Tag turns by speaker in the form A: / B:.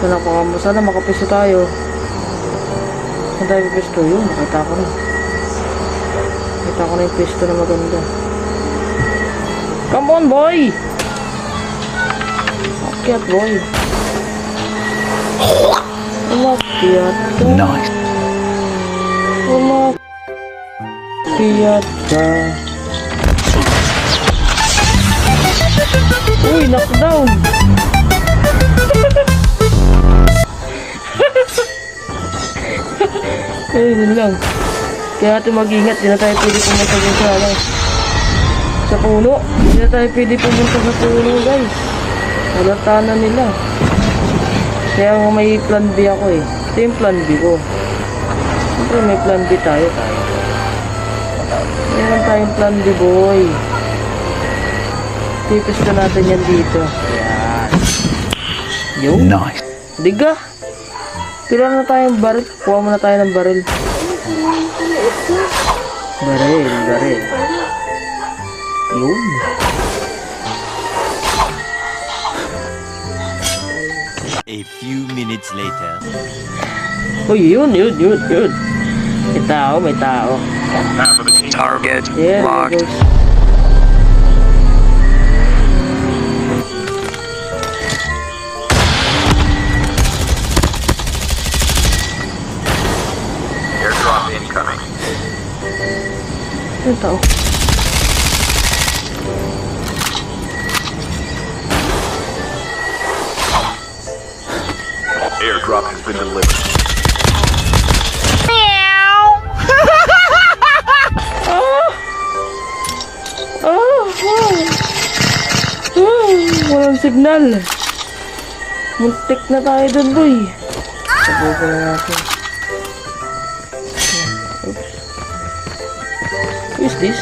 A: Sana makapisto tayo. Saan tayo pisto? Yun, nakita ko na. Nakita ko na yung pisto na maganda. Come on, boy! Akyat, boy. Umakyat ka.
B: Nice.
A: Umakyat ka. Uy, knockdown! Yun lang. Kaya natin mag-ingat. Di na tayo pwede pumunta dun sa puno. Di na tayo pwede pumunta sa puno, guys. Halata na nila. Kaya may plan B ako eh. Ito yung plan B ko. Siyempre may plan B tayo. Meron tayong plan B, boy. Tipis ka natin yan dito. Yan. Yun.
B: Nice.
A: Diga. Tira na tayong baril. Kuha muna tayo ng baril. Baril. Yun.
C: A few minutes later.
A: Uy, yun. May tao.
B: Target
A: Yeah,
B: locked.
A: there goes.
B: Airdrop incoming.
A: Yung tao.
B: Airdrop has been delivered.
A: Walang signal. Muntik na tayo dun, boy. Sabukan na natin. Oops. Who is this?